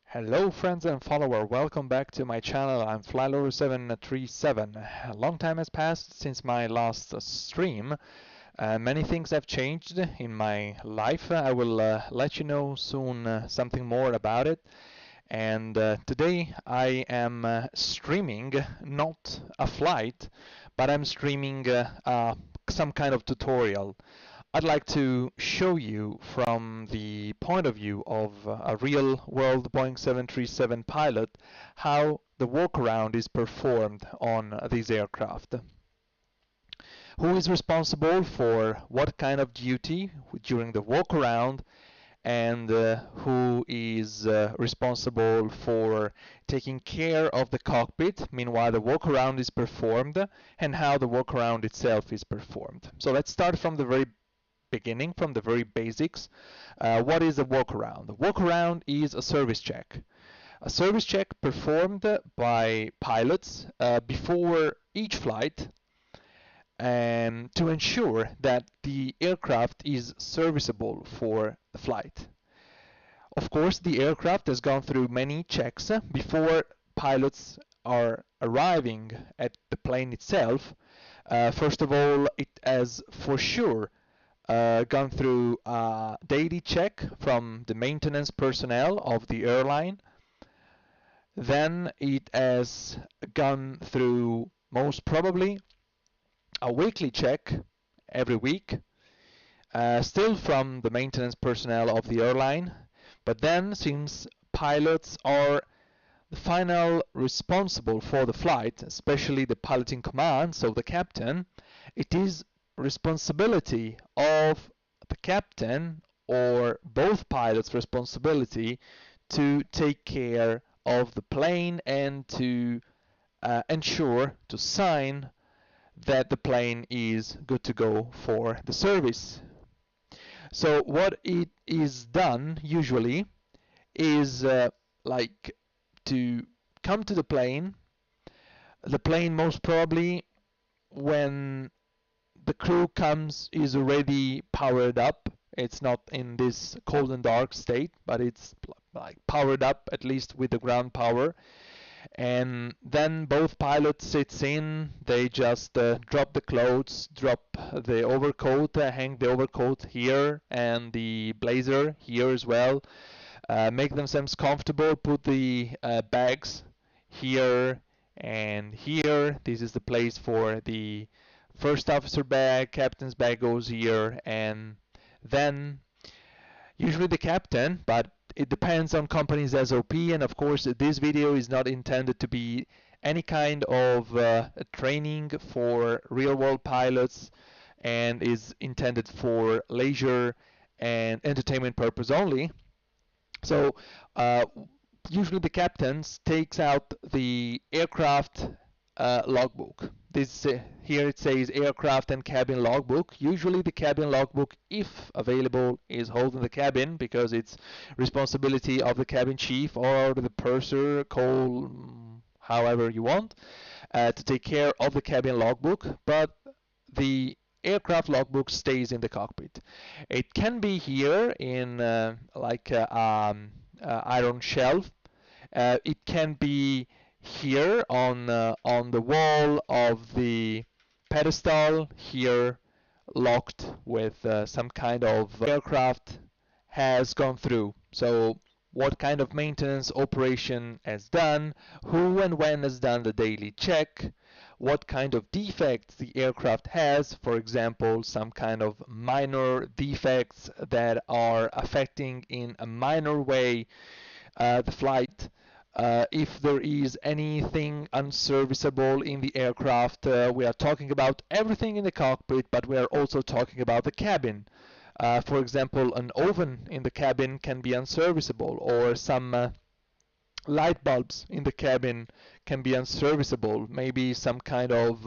Hello friends and followers, welcome back to my channel. I'm Flylord737. A long time has passed since my last stream. Many things have changed in my life. I will let you know soon something more about it. And today I am streaming not a flight, but I'm streaming some kind of tutorial. I'd like to show you from the point of view of a real world Boeing 737 pilot how the walkaround is performed on these aircraft. Who is responsible for what kind of duty during the walkaround, and who is responsible for taking care of the cockpit meanwhile the walkaround is performed, and how the walkaround itself is performed. So let's start from the very beginning, from the very basics. What is a walkaround? The walkaround is a service check. A service check performed by pilots before each flight to ensure that the aircraft is serviceable for the flight. Of course, the aircraft has gone through many checks before pilots are arriving at the plane itself. First of all, it has for sure gone through a daily check from the maintenance personnel of the airline. Then it has gone through most probably a weekly check every week, still from the maintenance personnel of the airline. But then, since pilots are the final responsible for the flight, especially the piloting command, so the captain, it is responsibility of the captain or both pilots' responsibility to take care of the plane and to ensure, to sign that the plane is good to go for the service. So what it is done usually is like to come to the plane most probably when the crew comes is already powered up. It's not in this cold and dark state, but it's like powered up at least with the ground power. And then both pilots sits in, they just drop the clothes, drop the overcoat, hang the overcoat here and the blazer here as well, make themselves comfortable, put the bags here and here. This is the place for the first officer bag, captain's bag goes here, and then usually the captain, but it depends on company's SOP, and of course this video is not intended to be any kind of training for real-world pilots, and is intended for leisure and entertainment purpose only. So usually the captain takes out the aircraft logbook. This here it says aircraft and cabin logbook. Usually the cabin logbook, if available, is held in the cabin because it's responsibility of the cabin chief or the purser, call however you want, to take care of the cabin logbook. But the aircraft logbook stays in the cockpit. It can be here in like iron shelf. It can be here on the wall of the pedestal, here locked with some kind of aircraft has gone through. So what kind of maintenance operation has done, who and when has done the daily check, what kind of defects the aircraft has, for example some kind of minor defects that are affecting in a minor way the flight. If there is anything unserviceable in the aircraft, we are talking about everything in the cockpit, but we are also talking about the cabin. For example, an oven in the cabin can be unserviceable, or some light bulbs in the cabin can be unserviceable. Maybe some kind of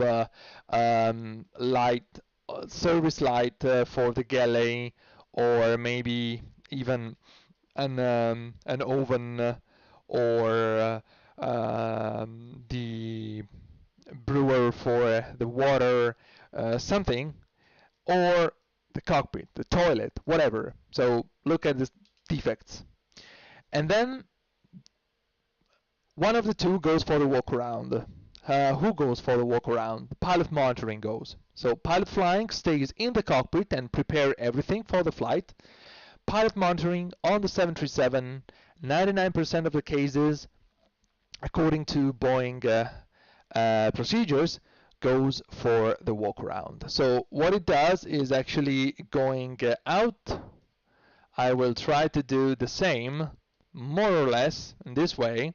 light, service light for the galley, or maybe even an oven or the brewer for the water, something. or the cockpit, the toilet, whatever. So look at the defects. And then one of the two goes for the walk around. Who goes for the walk around? The pilot monitoring goes. So pilot flying stays in the cockpit and prepare everything for the flight. Pilot monitoring on the 737, 99% of the cases, according to Boeing procedures, goes for the walk around. So what it does is actually going out. I will try to do the same, more or less, in this way.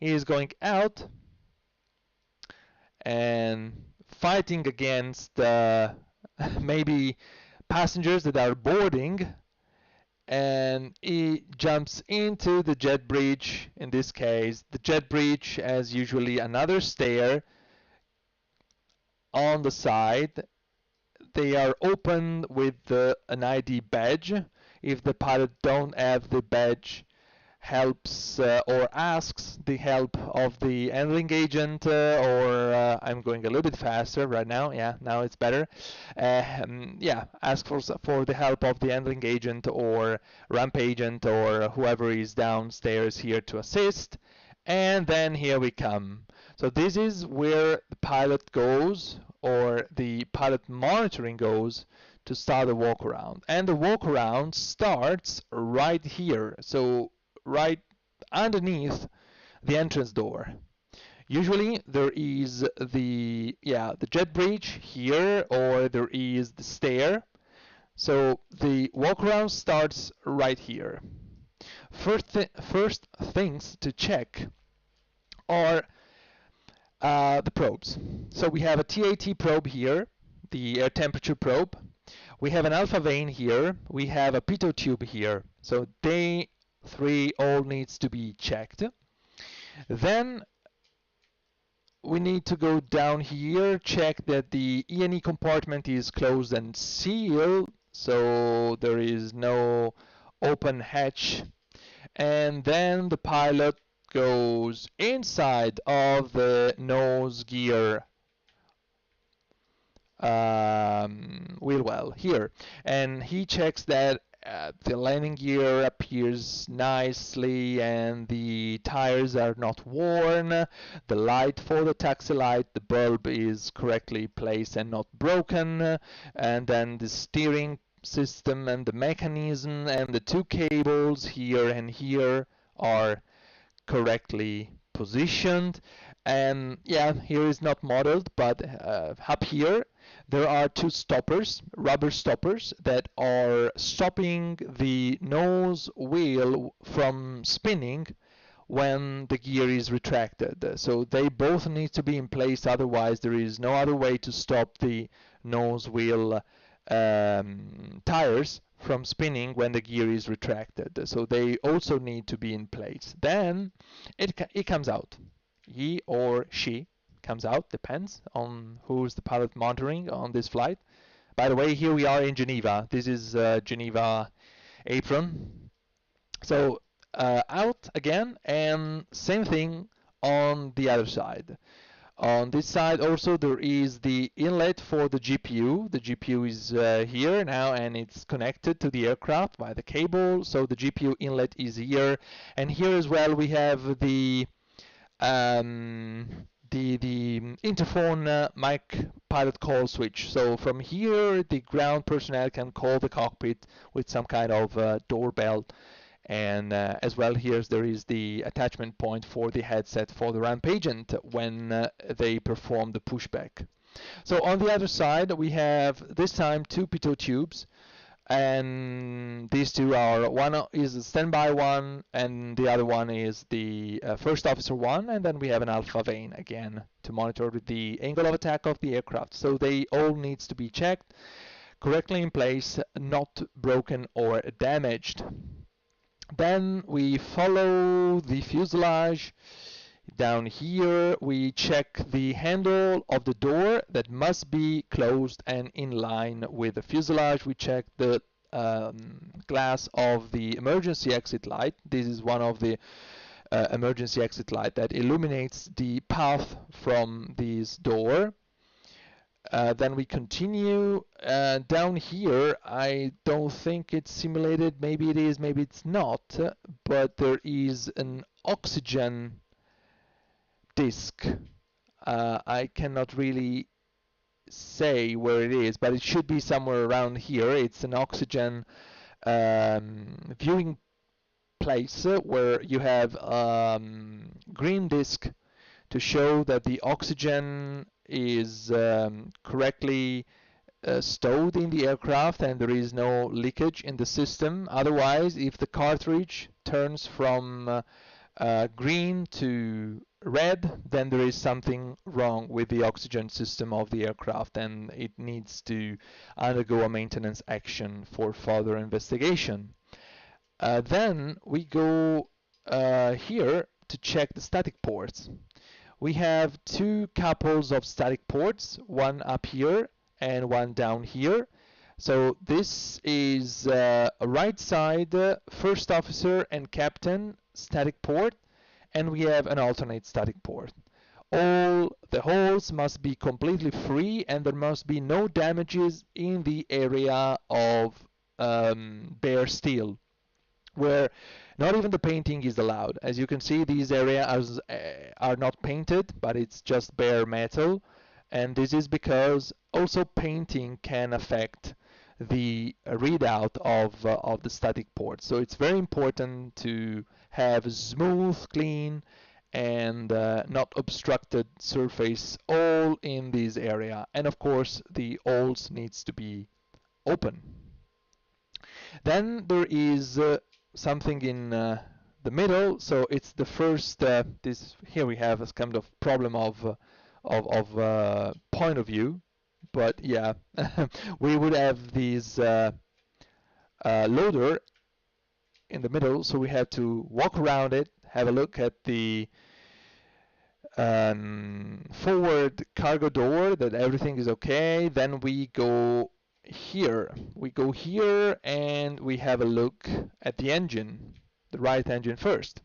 Is going out and fighting against maybe passengers that are boarding, and he jumps into the jet bridge. In this case, the jet bridge has usually another stair on the side. They are open with an ID badge. If the pilot don't have the badge, helps or asks the help of the handling agent, or I'm going a little bit faster right now. Yeah, now it's better. Yeah, ask for the help of the handling agent or ramp agent or whoever is downstairs here to assist. And then here we come. So this is where the pilot goes, or the pilot monitoring goes, to start the walk around. And the walk around starts right here. So right underneath the entrance door. Usually there is the jet bridge here, or there is the stair. So the walk around starts right here. First things to check are the probes. So we have a TAT probe here, the air temperature probe. We have an alpha vane here. We have a pitot tube here. So they three all needs to be checked. Then we need to go down here, check that the E&E compartment is closed and sealed, so there is no open hatch. And then the pilot goes inside of the nose gear wheel well here, and he checks that the landing gear appears nicely and the tires are not worn, the light for the taxi light, the bulb is correctly placed and not broken, and then the steering system and the mechanism and the two cables here and here are correctly positioned. And yeah, here is not modeled, but up here there are two stoppers, rubber stoppers, that are stopping the nose wheel from spinning when the gear is retracted. So they both need to be in place, otherwise there is no other way to stop the nose wheel tires from spinning when the gear is retracted. So they also need to be in place. Then it comes out. He or she comes out, depends on who's the pilot monitoring on this flight. By the way, here we are in Geneva. This is Geneva apron. So out again, and same thing on the other side. On this side also there is the inlet for the GPU. The GPU is here now, and it's connected to the aircraft by the cable. So the GPU inlet is here, and here as well we have the interphone mic pilot call switch. So from here the ground personnel can call the cockpit with some kind of doorbell. And as well, here there is the attachment point for the headset for the ramp agent when they perform the pushback. So on the other side we have this time two pitot tubes, and these two are, one is a standby one and the other one is the first officer one, and then we have an alpha vane again to monitor the angle of attack of the aircraft. So they all needs to be checked, correctly in place, not broken or damaged. Then we follow the fuselage. Down here we check the handle of the door that must be closed and in line with the fuselage. We check the glass of the emergency exit light. This is one of the emergency exit light that illuminates the path from this door. Then we continue down here. I don't think it's simulated. Maybe it is, maybe it's not. But there is an oxygen disk. I cannot really say where it is, but it should be somewhere around here. It's an oxygen viewing place where you have green disk to show that the oxygen is correctly stowed in the aircraft and there is no leakage in the system. Otherwise, if the cartridge turns from green to red, then there is something wrong with the oxygen system of the aircraft and it needs to undergo a maintenance action for further investigation. Then we go here to check the static ports. We have two couples of static ports, one up here and one down here. So this is a right side first officer and captain static port, and we have an alternate static port. All the holes must be completely free and there must be no damages in the area of bare steel, where not even the painting is allowed. As you can see, these areas are not painted, but it's just bare metal. And this is because also painting can affect the readout of the static port. So it's very important to have smooth, clean, and not obstructed surface all in this area. And of course, the holes needs to be open. Then there is something in the middle, so it's the first. This here we have a kind of problem of point of view, but yeah, we would have these loader in the middle, so we have to walk around it, have a look at the forward cargo door that everything is okay. Then we go here. We go here and we have a look at the engine, the right engine first.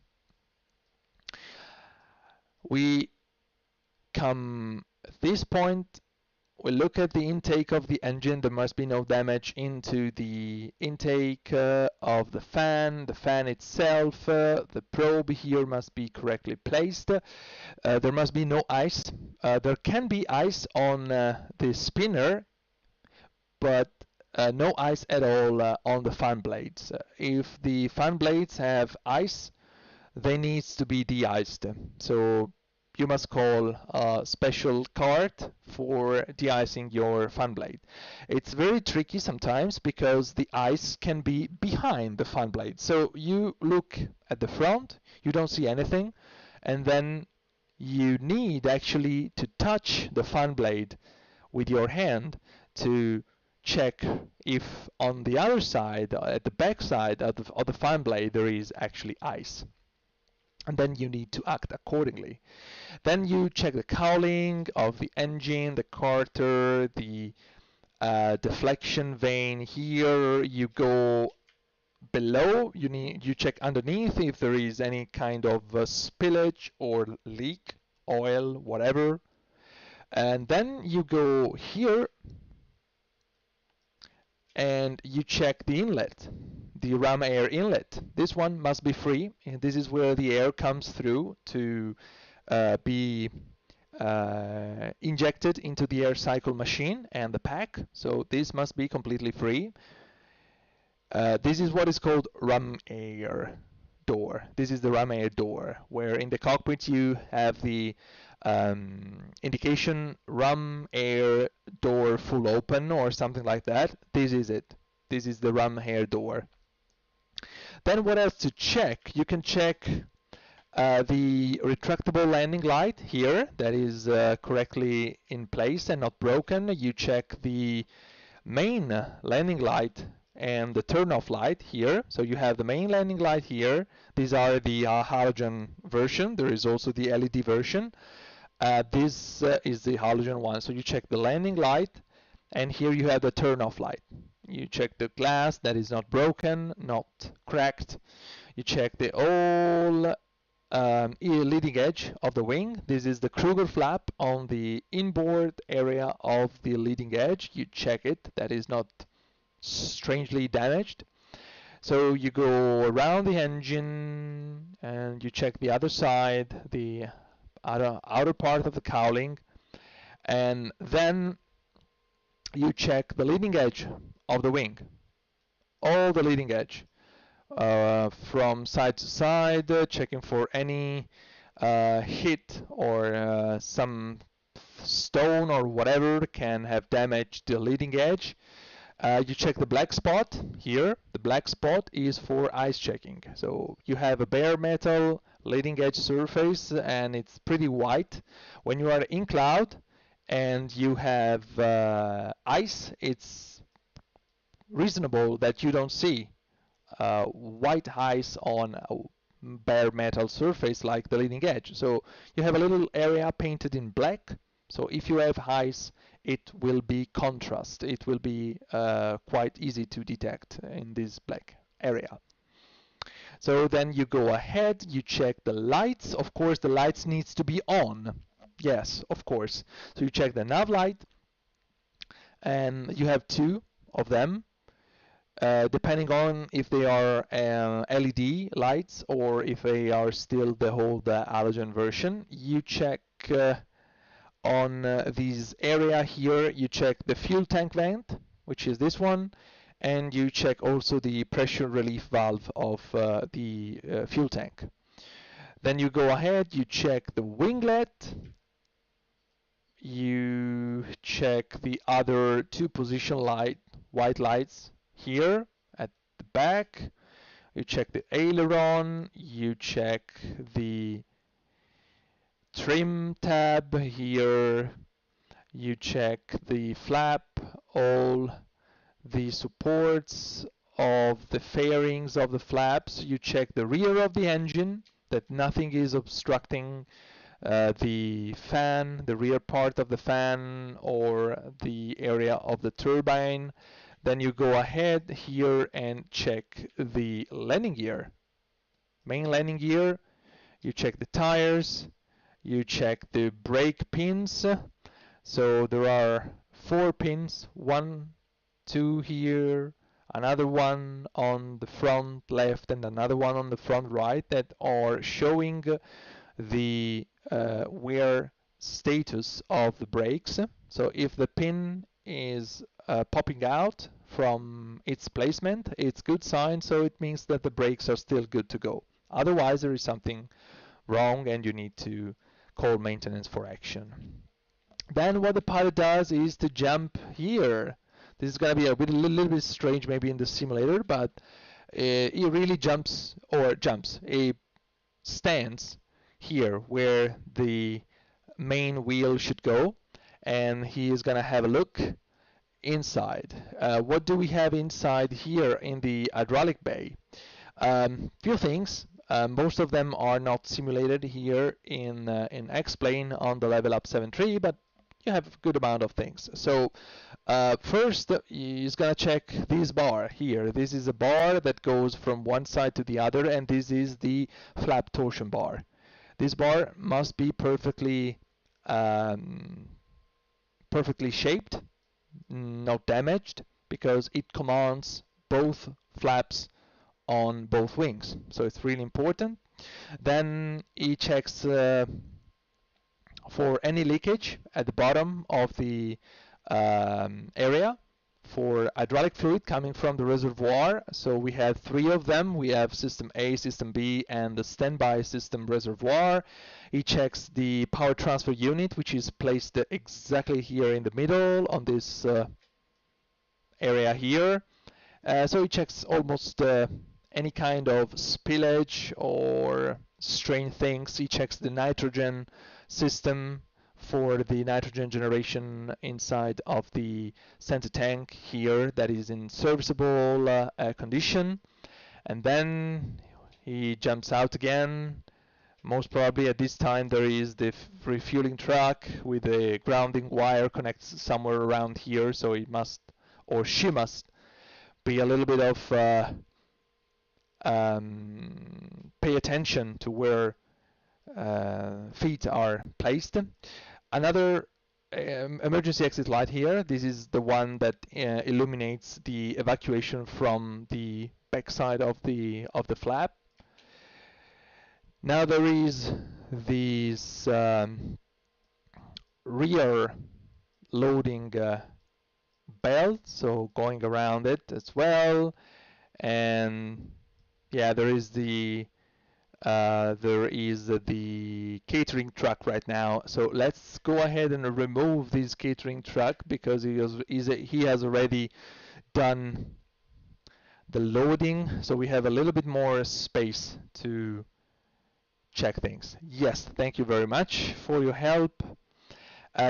We come at this point, we look at the intake of the engine. There must be no damage into the intake of the fan itself. The probe here must be correctly placed. There must be no ice. There can be ice on the spinner, but no ice at all on the fan blades. If the fan blades have ice, they need to be de-iced. So you must call a special cart for de-icing your fan blade. It's very tricky sometimes because the ice can be behind the fan blade. So you look at the front, you don't see anything, and then you need actually to touch the fan blade with your hand to check if on the other side, at the back side of the fan blade, there is actually ice. And then you need to act accordingly. Then you check the cowling of the engine, the carter, the deflection vane. Here you go below. You check underneath if there is any kind of spillage or leak, oil, whatever. And then you go here and you check the inlet, the ram air inlet. This one must be free, and this is where the air comes through to be injected into the air cycle machine and the pack. So this must be completely free. This is what is called ram air door. This is the ram air door, where in the cockpit you have the indication ram air door full open or something like that. This is it. This is the ram air door. Then what else to check? You can check the retractable landing light here, that is correctly in place and not broken. You check the main landing light and the turn-off light here. So you have the main landing light here. These are the halogen version. There is also the LED version. This is the halogen one. So you check the landing light, and here you have the turn-off light. You check the glass that is not broken, not cracked. You check the all leading edge of the wing. This is the Kruger flap on the inboard area of the leading edge. You check it, that is not strangely damaged. So you go around the engine and you check the other side, the outer part of the cowling, and then you check the leading edge of the wing, all the leading edge, from side to side, checking for any hit or some stone or whatever can have damaged the leading edge. You check the black spot here. The black spot is for ice checking. So you have a bare metal leading edge surface and it's pretty white. When you are in cloud and you have ice, it's reasonable that you don't see white ice on a bare metal surface like the leading edge. So you have a little area painted in black. So if you have ice, it will be contrast. It will be quite easy to detect in this black area. So then you go ahead, you check the lights. Of course, the lights needs to be on. Yes, of course. So you check the nav light, and you have two of them. Depending on if they are LED lights or if they are still the halogen version. You check on this area here, you check the fuel tank vent, which is this one, and you check also the pressure relief valve of the fuel tank. Then you go ahead, you check the winglet, you check the other two position white lights here at the back, you check the aileron, you check the trim tab here, you check the flap, all the supports of the fairings of the flaps, you check the rear of the engine, that nothing is obstructing the fan, the rear part of the fan or the area of the turbine. Then you go ahead here and check the landing gear, main landing gear, you check the tires, you check the brake pins. So there are 4 pins, 1, 2 here, another one on the front left and another one on the front right that are showing the wear status of the brakes. So if the pin is popping out from its placement, it's good sign, so it means that the brakes are still good to go. Otherwise there is something wrong and you need to call maintenance for action. Then what the pilot does is to jump here. This is going to be a little bit strange maybe in the simulator, but he really jumps, he stands here where the main wheel should go, and he is going to have a look inside. What do we have inside here in the hydraulic bay? Few things. Most of them are not simulated here in Xplane on the LevelUP 7.3, but you have a good amount of things. So first, he's gonna check this bar here. This is a bar that goes from one side to the other, and this is the flap torsion bar. This bar must be perfectly shaped, not damaged, because it commands both flaps on both wings, so it's really important. Then he checks for any leakage at the bottom of the area for hydraulic fluid coming from the reservoir. So we have 3 of them. We have system A, system B, and the standby system reservoir. He checks the power transfer unit, which is placed exactly here in the middle on this area here. So he checks almost any kind of spillage or strange things. He checks the nitrogen system for the nitrogen generation inside of the center tank here that is in serviceable condition. And then he jumps out again. Most probably at this time there is the refueling truck with a grounding wire connects somewhere around here, so he must, or she must, be a little bit of pay attention to where feet are placed. Another emergency exit light here. This is the one that illuminates the evacuation from the backside of the flap. Now there is this rear loading belt, so going around it as well. And yeah, there is the catering truck right now. So let's go ahead and remove this catering truck because he has already done the loading. So we have a little bit more space to check things. Yes, thank you very much for your help.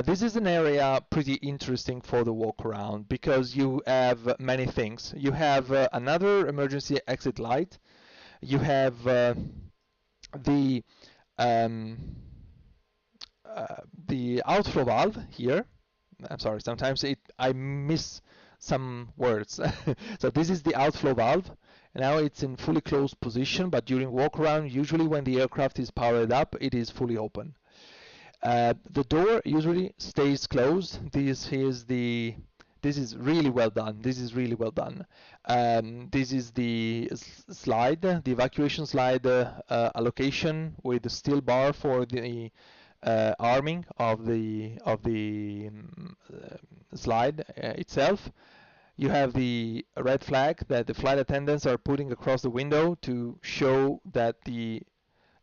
This is an area pretty interesting for the walk around because you have many things. You have another emergency exit light. You have the outflow valve here. I'm sorry, sometimes I miss some words. So this is the outflow valve. Now it's in fully closed position, but during walk around, usually when the aircraft is powered up, it is fully open. The door usually stays closed. This is really well done. This is really well done. This is the slide, the evacuation slide allocation with the steel bar for the arming of the slide itself. You have the red flag that the flight attendants are putting across the window to show that the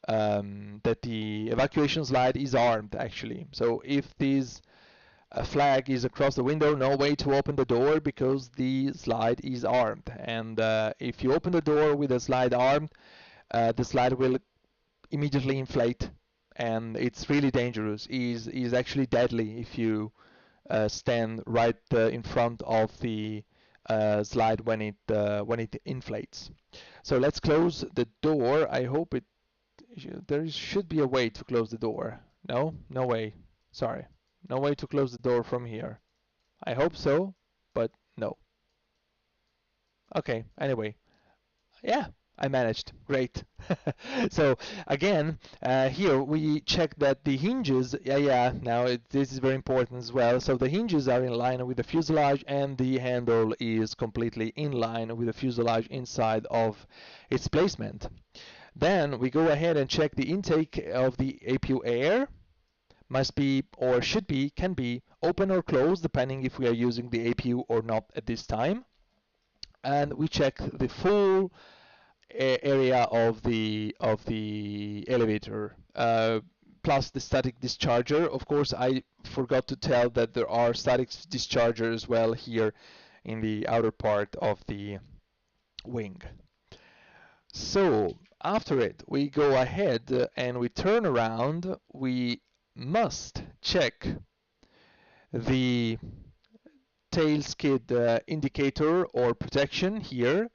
evacuation slide is armed actually. So if this flag is across the window, no way to open the door because the slide is armed. And if you open the door with a slide armed, the slide will immediately inflate, and it's really dangerous. Is actually deadly if you stand right in front of the slide when it inflates. So let's close the door. I hope there should be a way to close the door. No way. Sorry, no way to close the door from here. I hope so, but no. Okay, anyway, yeah, I managed. Great. So again, here we check that the hinges, now this is very important as well. So the hinges are in line with the fuselage and the handle is completely in line with the fuselage inside of its placement. Then we go ahead and check the intake of the APU air. Must be, or should be, can be open or closed depending if we are using the APU or not at this time. And we check the full area of the elevator plus the static discharger. Of course, I forgot to tell that there are static dischargers as well here in the outer part of the wing. So after it, we go ahead and we turn around. We must check the tail skid indicator or protection here,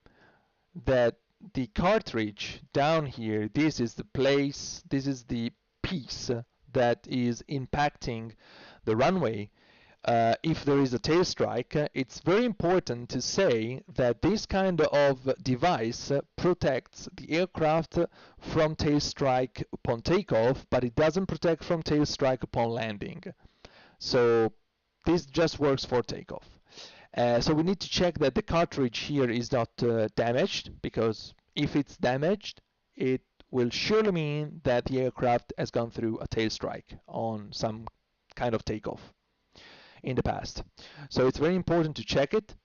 that the cartridge down here, this is the place, this is the piece that is impacting the runway. If there is a tail strike, it's very important to say that this kind of device protects the aircraft from tail strike upon takeoff, but it doesn't protect from tail strike upon landing. So this just works for takeoff. So we need to check that the cartridge here is not damaged, because if it's damaged, it will surely mean that the aircraft has gone through a tail strike on some kind of takeoff in the past. So it's very important to check it.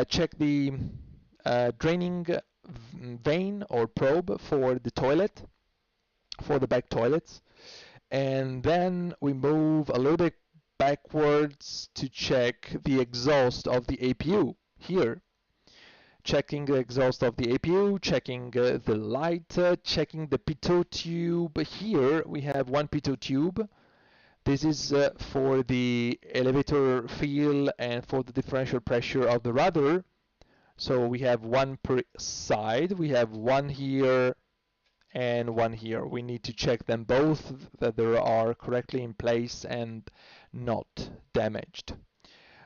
Check the draining vein or probe for the toilet, for the back toilets. And then we move a little bit backwards to check the exhaust of the APU here. Checking the exhaust of the APU, checking the light, checking the pitot tube. Here we have one pitot tube. This is for the elevator feel and for the differential pressure of the rudder. So we have one per side. We have one here and one here. We need to check them both, that they are correctly in place and not damaged.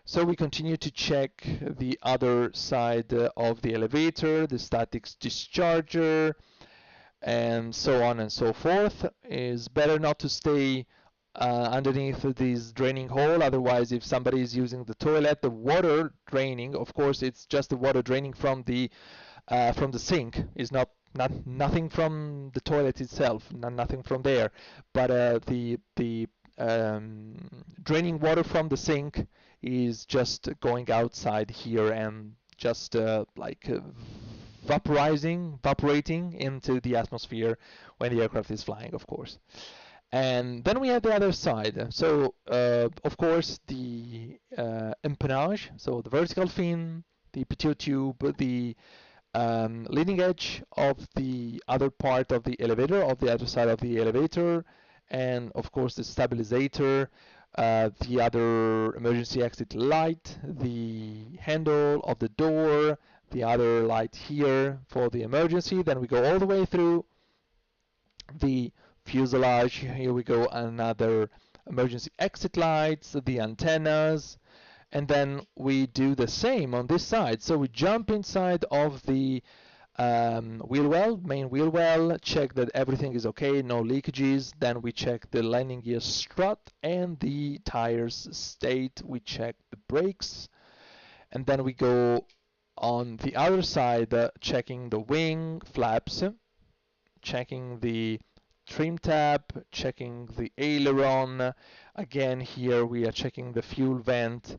So we continue to check the other side of the elevator, the static discharger, and so on and so forth. Is better not to stay underneath this draining hole. Otherwise, if somebody is using the toilet, the water draining, of course, it's just the water draining from the sink. Is not nothing from the toilet itself, nothing from there, but the draining water from the sink is just going outside here and just evaporating into the atmosphere when the aircraft is flying, of course. And then we have the other side. So, of course, the empennage, so the vertical fin, the pitot tube, the leading edge of the other part of the elevator, of the other side of the elevator, and of course the stabilizer, the other emergency exit light, the handle of the door, the other light here for the emergency. Then we go all the way through the fuselage. Here we go, another emergency exit lights, the antennas, and then we do the same on this side. So we jump inside of the wheel well, main wheel well, check that everything is okay, no leakages. Then we check the landing gear strut and the tires state. We check the brakes, and then we go on the other side, checking the wing flaps, checking the trim tab, checking the aileron. Again, here we are checking the fuel vent,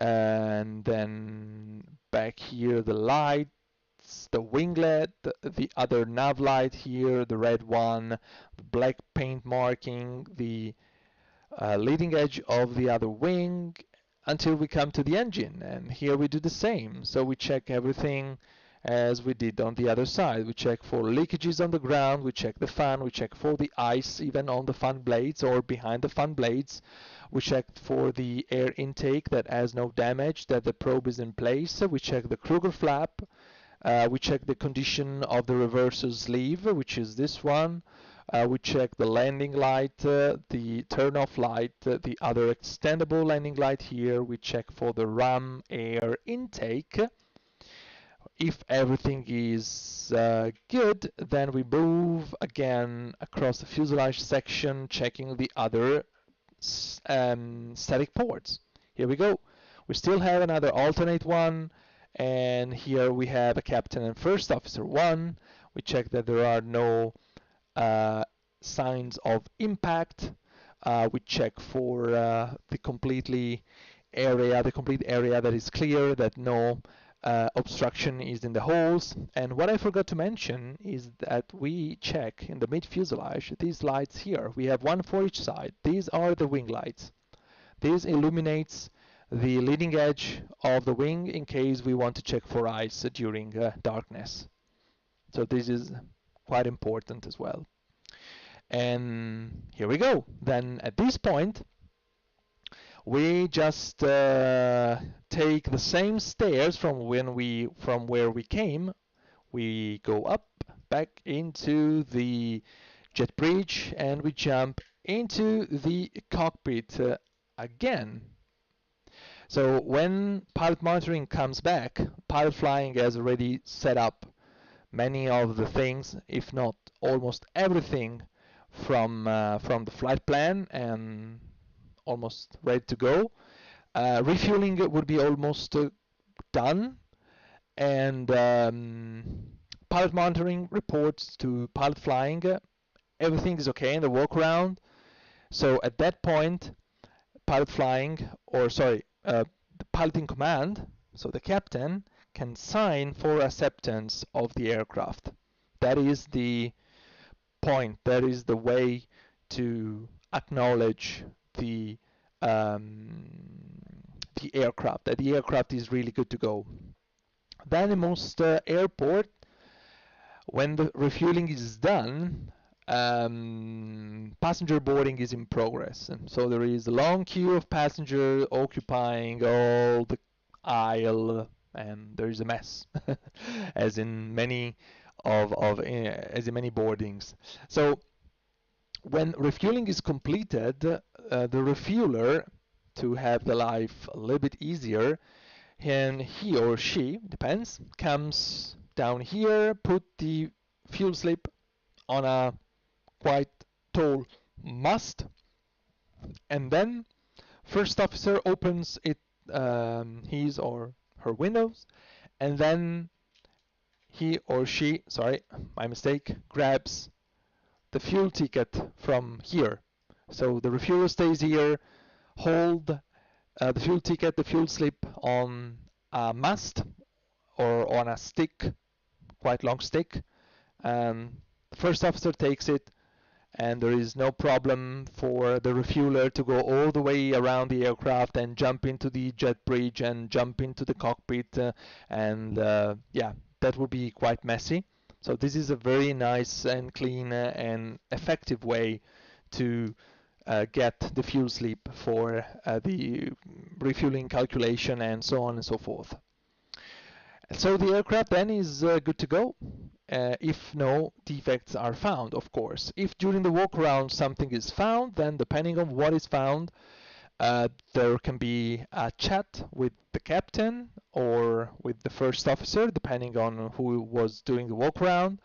and then back here the lights, the winglet, the other nav light here, the red one, the black paint marking, the leading edge of the other wing, until we come to the engine. And here we do the same. So we check everything as we did on the other side. We check for leakages on the ground, we check the fan, we check for the ice even on the fan blades or behind the fan blades. We check for the air intake that has no damage, that the probe is in place. We check the Kruger flap. We check the condition of the reverser sleeve, which is this one. We check the landing light, the turn-off light, the other extendable landing light here. We check for the ram air intake. If everything is good, then we move again across the fuselage section, checking the other static ports. Here we go. We still have another alternate one, and here we have a captain and first officer one. We check that there are no signs of impact. We check for the complete area that is clear, that no obstruction is in the holes. And what I forgot to mention is that we check in the mid fuselage these lights here. We have one for each side. These are the wing lights. This illuminates the leading edge of the wing in case we want to check for ice during darkness. So this is quite important as well. And here we go. Then at this point we just take the same stairs from where we came. We go up back into the jet bridge and we jump into the cockpit again. So when pilot monitoring comes back, pilot flying has already set up many of the things, if not almost everything, from the flight plan and almost ready to go. Refueling would be almost done, and pilot monitoring reports to pilot flying. Everything is okay in the walkaround. So at that point, pilot flying, or sorry, the pilot in command, so the captain, can sign for acceptance of the aircraft. That is the point. That is the way to acknowledge the aircraft, that the aircraft is really good to go. Then in most airport, when the refueling is done, passenger boarding is in progress, and so there is a long queue of passengers occupying all the aisle, and there is a mess, as in many boardings. So when refueling is completed, the refueler, to have the life a little bit easier, and he or she, depends, comes down here, put the fuel slip on a quite tall mast, and then first officer opens his or her windows, and then he or she, sorry, my mistake, grabs the fuel ticket from here. So the refueler stays here, hold the fuel ticket, the fuel slip on a mast or on a stick, quite long stick. The first officer takes it, and there is no problem for the refueler to go all the way around the aircraft and jump into the jet bridge and jump into the cockpit, yeah, that would be quite messy. So this is a very nice and clean and effective way to get the fuel slip for the refueling calculation and so on and so forth. So the aircraft then is good to go, if no defects are found, of course. If during the walk around something is found, then depending on what is found, there can be a chat with the captain or with the first officer, depending on who was doing the walk around.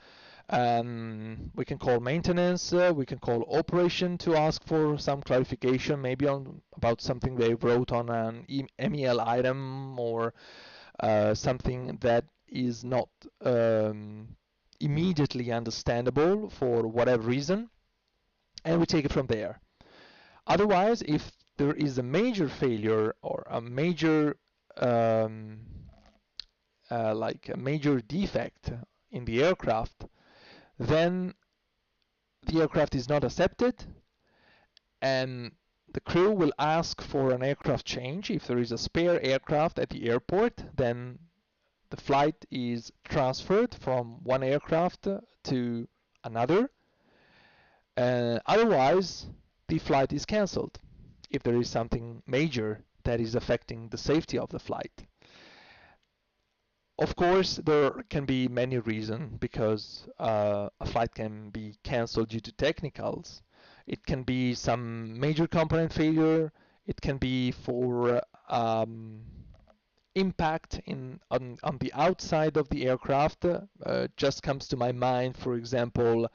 We can call maintenance, we can call operation to ask for some clarification, maybe about something they wrote on an MEL item, or something that is not immediately understandable for whatever reason, and we take it from there. Otherwise, if there is a major failure or a major like a major defect in the aircraft, then the aircraft is not accepted, and the crew will ask for an aircraft change. If there is a spare aircraft at the airport, then the flight is transferred from one aircraft to another. Otherwise, the flight is cancelled if there is something major that is affecting the safety of the flight. Of course, there can be many reasons because a flight can be cancelled due to technicals. It can be some major component failure. It can be for impact on the outside of the aircraft. Just comes to my mind, for example,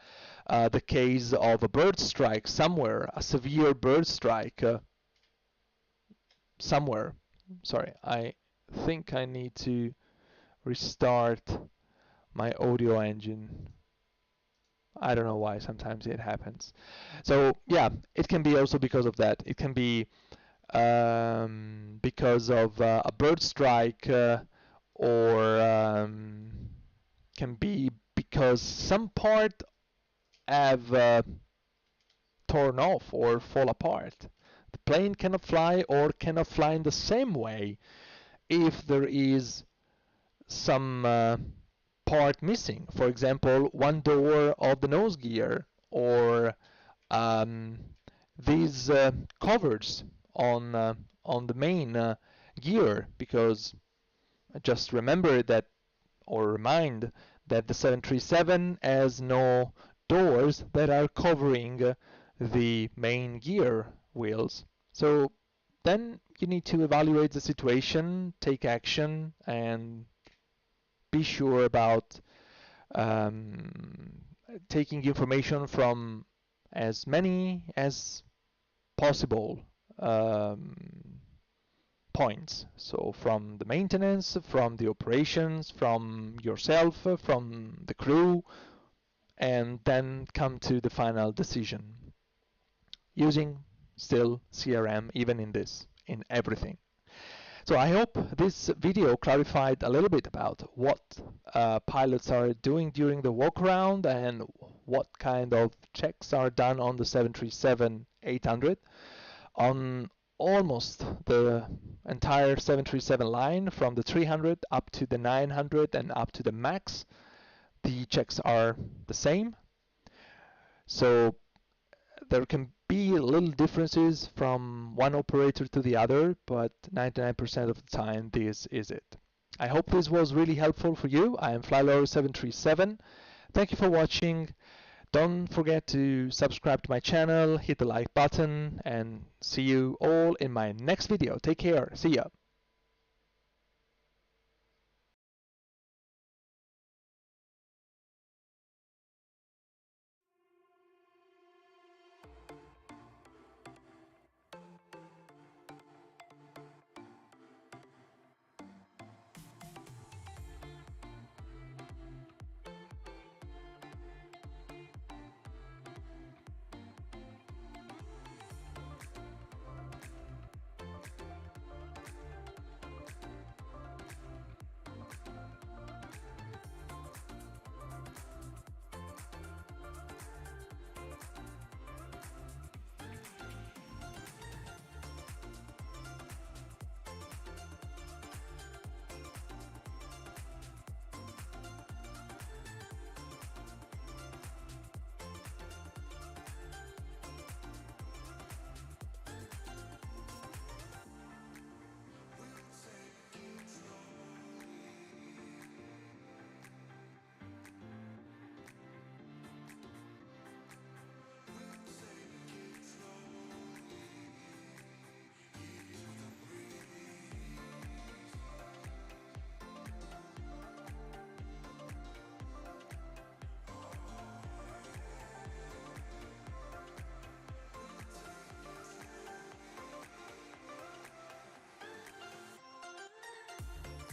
the case of a bird strike somewhere, a severe bird strike somewhere. Sorry, I think I need to restart my audio engine. I don't know why, sometimes it happens. So yeah, it can be also because of that. It can be because of a bird strike, or can be because some part have torn off or fall apart. The plane cannot fly or cannot fly in the same way if there is some part missing. For example, one door of the nose gear, or these covers on the main gear, because just remember that, or remind that the 737 has no doors that are covering the main gear wheels. So then you need to evaluate the situation, take action, and be sure about taking information from as many as possible points. So from the maintenance, from the operations, from yourself, from the crew, and then come to the final decision. Using still CRM even in this, in everything. So I hope this video clarified a little bit about what pilots are doing during the walk around and what kind of checks are done on the 737-800 on almost the entire 737 line, from the 300 up to the 900 and up to the max. The checks are the same. So there can be little differences from one operator to the other, but 99% of the time this is it. I hope this was really helpful for you. I am FlyLower737. Thank you for watching. Don't forget to subscribe to my channel, hit the like button, and see you all in my next video. Take care. See ya.